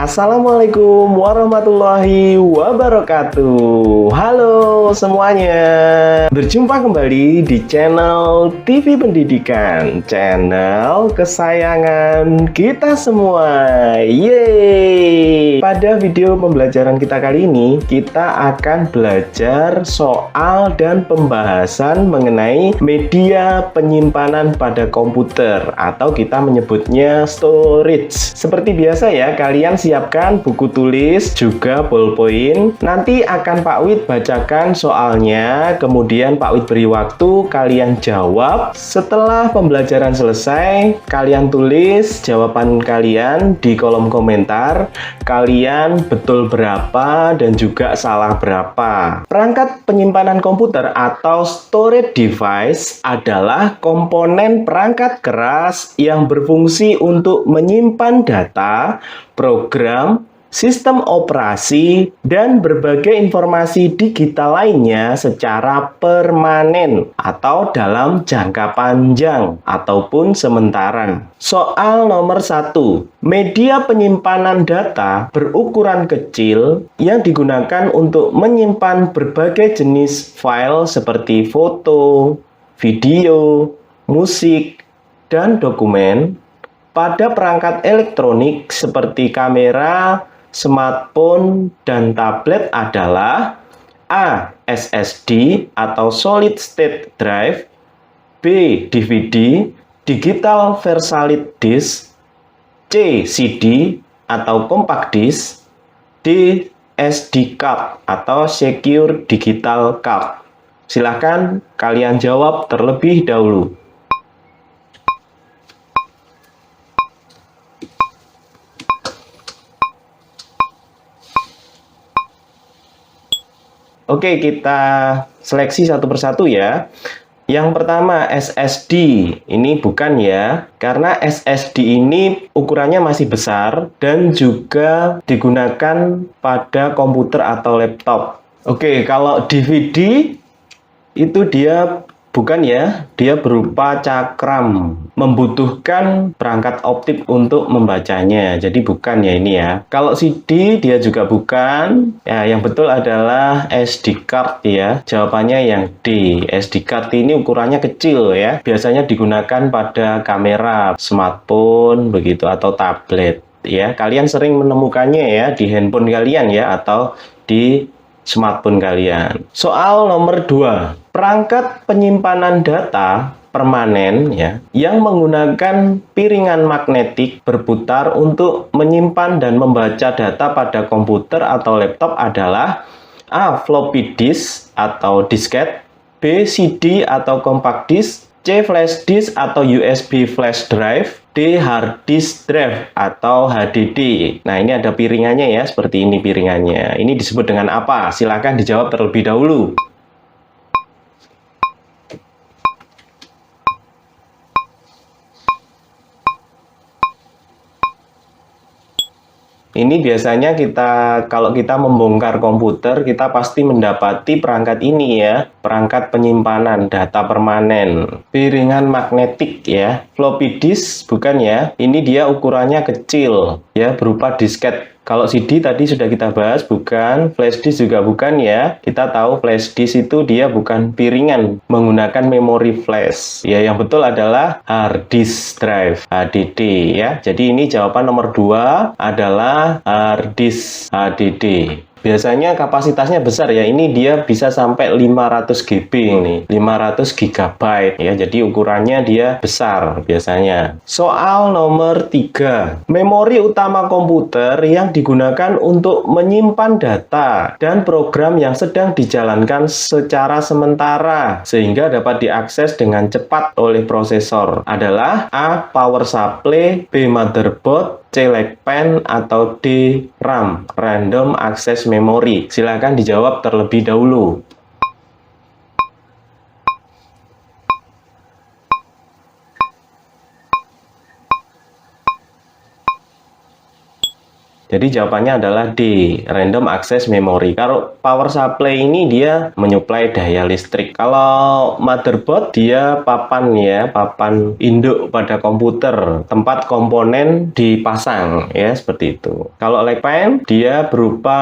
Assalamualaikum warahmatullahi wabarakatuh. Halo semuanya, berjumpa kembali di channel TV Pendidikan, channel kesayangan kita semua. Yeay! Pada video pembelajaran kita kali ini, kita akan belajar soal dan pembahasan mengenai media penyimpanan pada komputer, atau kita menyebutnya storage. Seperti biasa ya, kalian siapkan buku tulis juga ballpoint. Nanti akan Pak Wid bacakan soalnya, kemudian Pak Wid beri waktu, kalian jawab. Setelah pembelajaran selesai, kalian tulis jawaban kalian di kolom komentar. Kalian betul berapa dan juga salah berapa. Perangkat penyimpanan komputer atau storage device adalah komponen perangkat keras yang berfungsi untuk menyimpan data, program, sistem operasi, dan berbagai informasi digital lainnya secara permanen atau dalam jangka panjang ataupun sementara. Soal nomor 1. Media penyimpanan data berukuran kecil yang digunakan untuk menyimpan berbagai jenis file seperti foto, video, musik, dan dokumen pada perangkat elektronik seperti kamera, smartphone, dan tablet adalah A. SSD atau Solid State Drive, B. DVD, Digital Versatile Disk, C. CD atau Compact Disk, D. SD Card atau Secure Digital Card. Silahkan kalian jawab terlebih dahulu. Oke, kita seleksi satu persatu ya. Yang pertama SSD, ini bukan ya, karena SSD ini ukurannya masih besar dan juga digunakan pada komputer atau laptop. Oke, kalau DVD itu dia bukan ya, dia berupa cakram, membutuhkan perangkat optik untuk membacanya, jadi bukan ya ini ya. Kalau CD dia juga bukan, ya yang betul adalah SD card ya, jawabannya yang D. SD card ini ukurannya kecil ya, biasanya digunakan pada kamera, smartphone begitu atau tablet ya. Kalian sering menemukannya ya di handphone kalian ya, atau di smartphone kalian. Soal nomor 2. Perangkat penyimpanan data permanen ya, yang menggunakan piringan magnetik berputar untuk menyimpan dan membaca data pada komputer atau laptop adalah A. Floppy disk atau disket, B. CD atau compact disk, C. Flash disk atau USB flash drive, D. Hard disk drive atau HDD. Nah, ini ada piringannya ya, seperti ini piringannya. Ini disebut dengan apa? Silahkan dijawab terlebih dahulu. Ini biasanya kalau kita membongkar komputer, kita pasti mendapati perangkat ini ya, perangkat penyimpanan data permanen, piringan magnetik ya. Floppy disk bukan ya, ini dia ukurannya kecil ya, berupa disket. Kalau CD tadi sudah kita bahas, bukan. Flash disk juga bukan ya. Kita tahu flash disk itu dia bukan piringan, menggunakan memori flash. Ya, yang betul adalah hard disk drive, HDD ya. Jadi ini jawaban nomor 2 adalah hard disk HDD. Biasanya kapasitasnya besar ya, ini dia bisa sampai 500 GB ini, 500 GB ya, jadi ukurannya dia besar biasanya. Soal nomor 3. Memori utama komputer yang digunakan untuk menyimpan data dan program yang sedang dijalankan secara sementara sehingga dapat diakses dengan cepat oleh prosesor adalah A. Power supply, B. motherboard, C. pen atau D. RAM, random access memory. Silakan dijawab terlebih dahulu. Jadi jawabannya adalah D, random access memory. Kalau power supply ini dia menyuplai daya listrik. Kalau motherboard dia papan ya, papan induk pada komputer, tempat komponen dipasang ya, seperti itu. Kalau lag pen dia berupa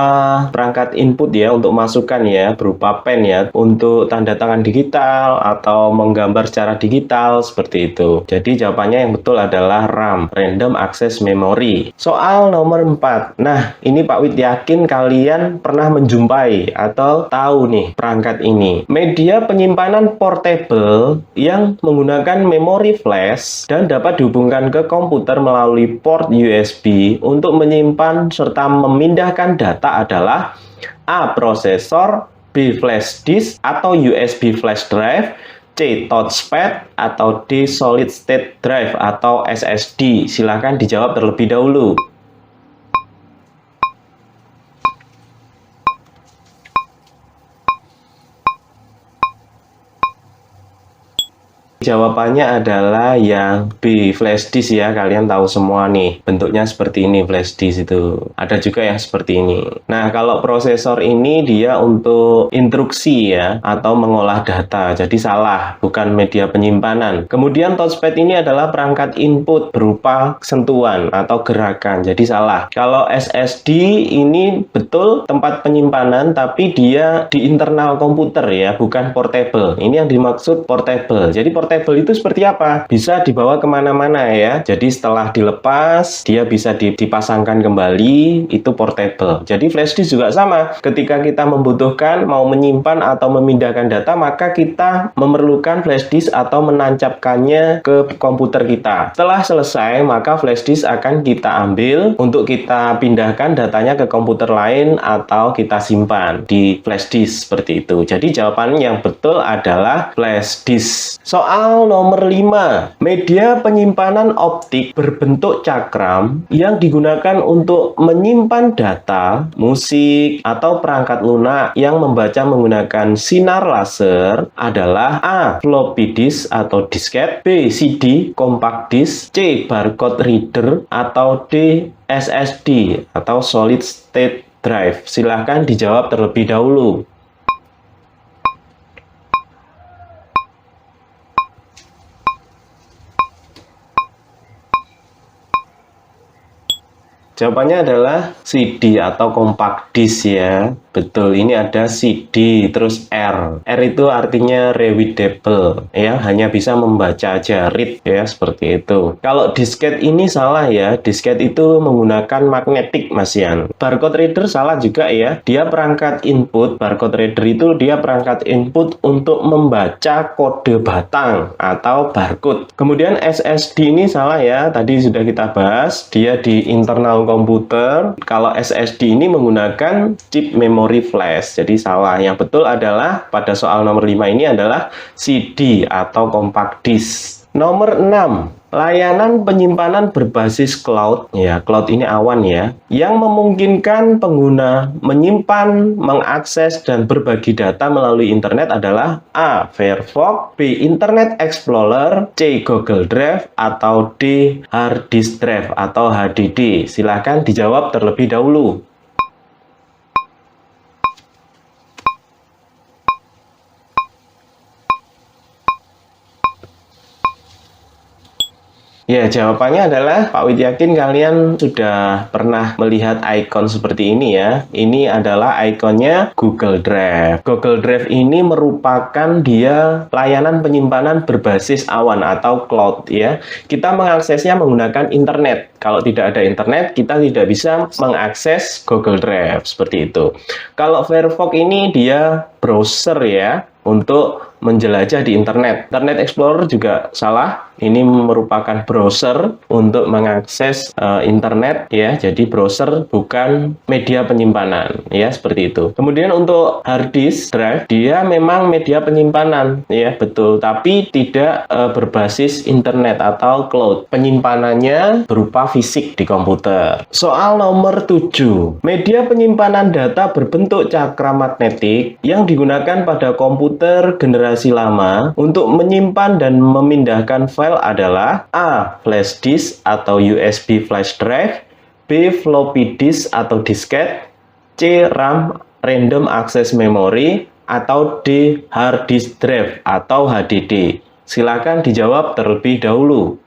perangkat input ya untuk masukan ya, berupa pen ya untuk tanda tangan digital atau menggambar secara digital seperti itu. Jadi jawabannya yang betul adalah RAM, random access memory. Soal nomor 4. Nah, ini Pak Wid yakin kalian pernah menjumpai atau tahu nih perangkat ini. Media penyimpanan portable yang menggunakan memori flash dan dapat dihubungkan ke komputer melalui port USB untuk menyimpan serta memindahkan data adalah A. Prosesor, B. Flash disk atau USB flash drive, C. Touchpad, atau D. Solid state drive atau SSD. Silahkan dijawab terlebih dahulu. Jawabannya adalah yang B, flash disk ya. Kalian tahu semua nih, bentuknya seperti ini flash disk itu. Ada juga yang seperti ini. Nah, kalau prosesor ini dia untuk instruksi ya, atau mengolah data. Jadi salah, bukan media penyimpanan. Kemudian touchpad ini adalah perangkat input berupa sentuhan atau gerakan. Jadi salah. Kalau SSD ini betul tempat penyimpanan, tapi dia di internal komputer ya, bukan portable. Ini yang dimaksud portable. Jadi portable itu seperti apa? Bisa dibawa kemana-mana ya. Jadi setelah dilepas, dia bisa dipasangkan kembali, itu portable. Jadi flash disk juga sama. Ketika kita membutuhkan, mau menyimpan atau memindahkan data, maka kita memerlukan flash disk atau menancapkannya ke komputer kita. Setelah selesai, maka flash disk akan kita ambil untuk kita pindahkan datanya ke komputer lain atau kita simpan di flash disk seperti itu. Jadi jawaban yang betul adalah flash disk. Soal nomor 5, media penyimpanan optik berbentuk cakram yang digunakan untuk menyimpan data, musik, atau perangkat lunak yang membaca menggunakan sinar laser adalah A. Floppy disk atau disket, B. CD, compact disk, C. Barcode reader, atau D. SSD atau solid state drive. Silahkan dijawab terlebih dahulu. Jawabannya adalah CD atau compact disk ya. Betul, ini ada CD, terus R. R itu artinya readable ya, hanya bisa membaca aja, read ya, seperti itu. Kalau disket ini salah ya, disket itu menggunakan magnetik Mas Yan. Barcode reader salah juga ya, dia perangkat input, barcode reader itu dia perangkat input untuk membaca kode batang atau barcode. Kemudian SSD ini salah ya, tadi sudah kita bahas, dia di internal komputer. Kalau SSD ini menggunakan chip memory flash, jadi salah. Yang betul adalah pada soal nomor 5 ini adalah CD atau compact disk. Nomor 6, layanan penyimpanan berbasis cloud ya, cloud ini awan ya, yang memungkinkan pengguna menyimpan, mengakses, dan berbagi data melalui internet adalah A. Firefox, B. Internet Explorer, C. Google Drive, atau D. Hard Disk Drive atau HDD. Silahkan dijawab terlebih dahulu. Ya, jawabannya adalah Pak Wid yakin kalian sudah pernah melihat icon seperti ini ya. Ini adalah ikonnya Google Drive. Google Drive ini merupakan dia layanan penyimpanan berbasis awan atau cloud ya. Kita mengaksesnya menggunakan internet. Kalau tidak ada internet, kita tidak bisa mengakses Google Drive seperti itu. Kalau Firefox ini dia browser ya, untuk menjelajah di internet. Internet Explorer juga salah. Ini merupakan browser untuk mengakses internet ya. Jadi browser bukan media penyimpanan ya, seperti itu. Kemudian untuk hard disk drive, dia memang media penyimpanan ya, betul, tapi tidak berbasis internet atau cloud. Penyimpanannya berupa fisik di komputer. Soal nomor 7. Media penyimpanan data berbentuk cakram magnetik yang digunakan pada komputer generasi lama untuk menyimpan dan memindahkan file adalah A. Flash disk atau USB flash drive, B. Floppy disk atau disket, C. RAM random access memory, atau D. hard disk drive atau HDD. Silakan dijawab terlebih dahulu.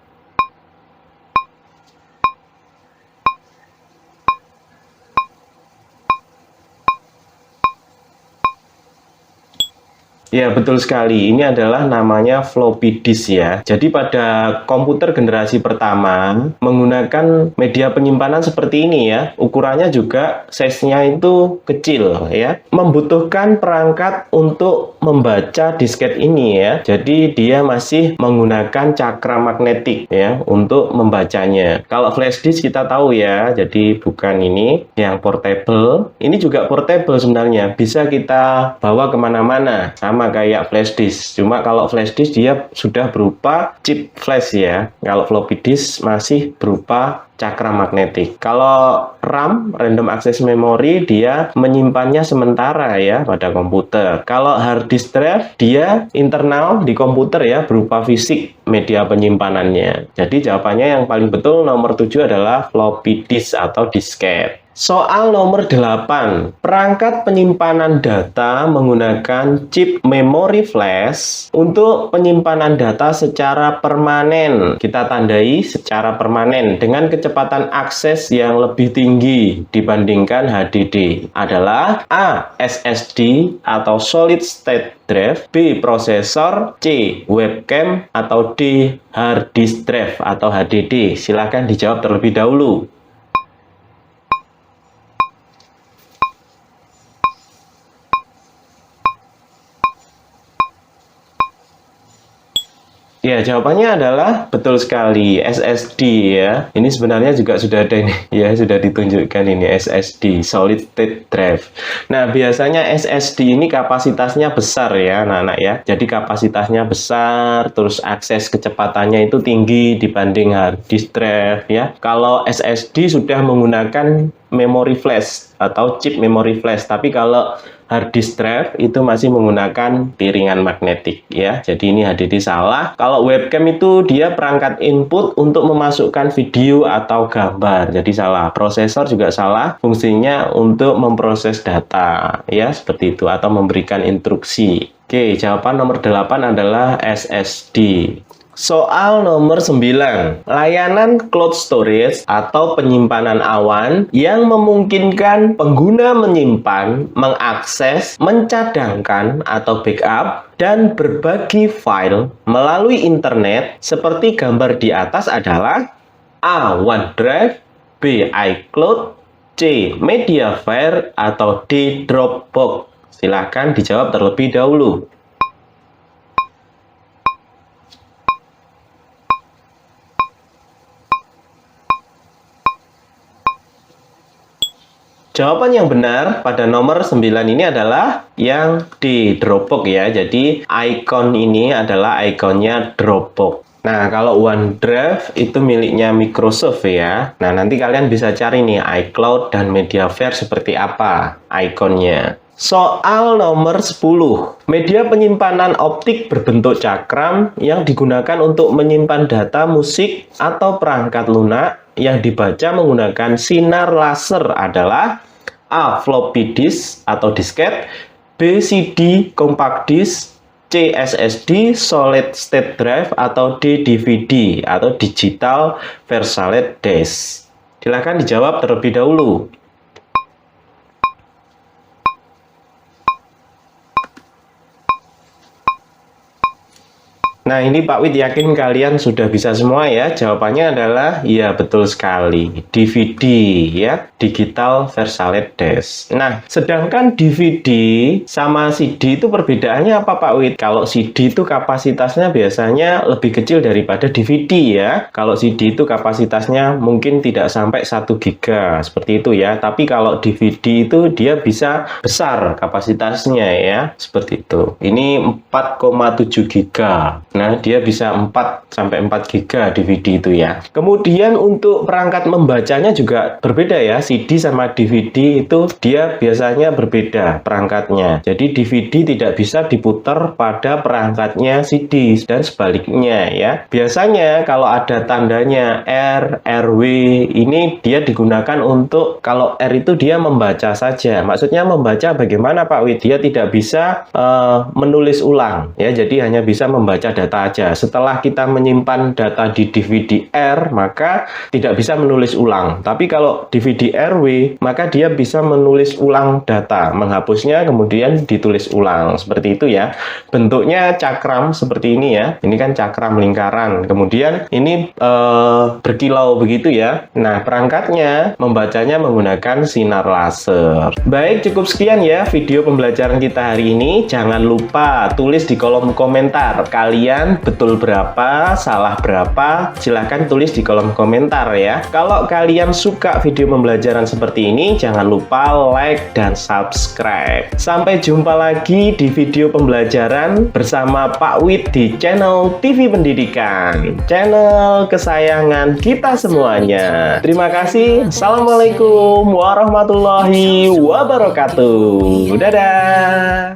Ya, betul sekali. Ini adalah namanya floppy disk ya. Jadi pada komputer generasi pertama menggunakan media penyimpanan seperti ini ya. Ukurannya juga size-nya itu kecil ya. Membutuhkan perangkat untuk membaca disket ini ya. Jadi dia masih menggunakan cakra magnetik ya untuk membacanya. Kalau flash disk kita tahu ya. Jadi bukan ini yang portable. Ini juga portable sebenarnya. Bisa kita bawa kemana-mana. Sama kayak flash disk, cuma kalau flash disk dia sudah berupa chip flash ya. Kalau floppy disk masih berupa cakra magnetik. Kalau RAM random access memory dia menyimpannya sementara ya pada komputer. Kalau hard disk drive dia internal di komputer ya, berupa fisik media penyimpanannya. Jadi jawabannya yang paling betul nomor 7 adalah floppy disk atau disket. Soal nomor 8, perangkat penyimpanan data menggunakan chip memori flash untuk penyimpanan data secara permanen. Kita tandai secara permanen dengan kecepatan akses yang lebih tinggi dibandingkan HDD adalah A. SSD atau solid state drive, B. prosesor, C. webcam, atau D. hard disk drive atau HDD. Silahkan dijawab terlebih dahulu. Ya, jawabannya adalah betul sekali SSD ya. Ini sebenarnya juga sudah ada ini ya, sudah ditunjukkan ini SSD, solid state drive. Nah, biasanya SSD ini kapasitasnya besar ya, anak-anak ya. Jadi kapasitasnya besar, terus akses kecepatannya itu tinggi dibanding hard disk drive ya. Kalau SSD sudah menggunakan memori flash atau chip memori flash, tapi kalau hard disk drive itu masih menggunakan piringan magnetik ya. Jadi ini HDD salah. Kalau webcam itu dia perangkat input untuk memasukkan video atau gambar. Jadi salah. Prosesor juga salah. Fungsinya untuk memproses data ya, seperti itu, atau memberikan instruksi. Oke, jawaban nomor 8 adalah SSD. Soal nomor 9, layanan cloud storage atau penyimpanan awan yang memungkinkan pengguna menyimpan, mengakses, mencadangkan atau backup, dan berbagi file melalui internet seperti gambar di atas adalah A. OneDrive, B. iCloud, C. Mediafire, atau D. Dropbox. Silakan dijawab terlebih dahulu. Jawaban yang benar pada nomor 9 ini adalah yang D, Dropbox ya. Jadi icon ini adalah ikonnya Dropbox. Nah, kalau OneDrive itu miliknya Microsoft ya. Nah, nanti kalian bisa cari nih iCloud dan Mediafire seperti apa ikonnya. Soal nomor 10, media penyimpanan optik berbentuk cakram yang digunakan untuk menyimpan data musik atau perangkat lunak yang dibaca menggunakan sinar laser adalah A. floppy disk atau disket, B. CD compact disk, C. SSD solid state drive, atau D. DVD atau digital versatile disk. Silakan dijawab terlebih dahulu. Nah, ini Pak Wid yakin kalian sudah bisa semua ya. Jawabannya adalah ya, betul sekali. DVD ya, digital versatile disk. Nah, sedangkan DVD sama CD itu perbedaannya apa Pak Wid? Kalau CD itu kapasitasnya biasanya lebih kecil daripada DVD ya. Kalau CD itu kapasitasnya mungkin tidak sampai 1 GB seperti itu ya. Tapi kalau DVD itu dia bisa besar kapasitasnya ya, seperti itu. Ini 4,7 GB. Nah, dia bisa 4 sampai 4 GB DVD itu ya. Kemudian untuk perangkat membacanya juga berbeda ya. CD sama DVD itu dia biasanya berbeda perangkatnya. Jadi DVD tidak bisa diputar pada perangkatnya CD dan sebaliknya ya. Biasanya kalau ada tandanya R, RW ini dia digunakan untuk kalau R itu dia membaca saja. Maksudnya membaca bagaimana Pak Wid? Dia tidak bisa menulis ulang ya. Jadi hanya bisa membaca data aja. Setelah kita menyimpan data di DVD R, maka tidak bisa menulis ulang. Tapi kalau DVD RW, maka dia bisa menulis ulang data, menghapusnya kemudian ditulis ulang. Seperti itu ya. Bentuknya cakram seperti ini ya. Ini kan cakram lingkaran. Kemudian ini berkilau begitu ya. Nah, perangkatnya membacanya menggunakan sinar laser. Baik, cukup sekian ya video pembelajaran kita hari ini. Jangan lupa tulis di kolom komentar kalian betul berapa, salah berapa, silahkan tulis di kolom komentar ya. Kalau kalian suka video pembelajaran seperti ini, jangan lupa like dan subscribe. Sampai jumpa lagi di video pembelajaran bersama Pak Wid di channel TV Pendidikan, channel kesayangan kita semuanya. Terima kasih. Assalamualaikum warahmatullahi wabarakatuh. Dadah.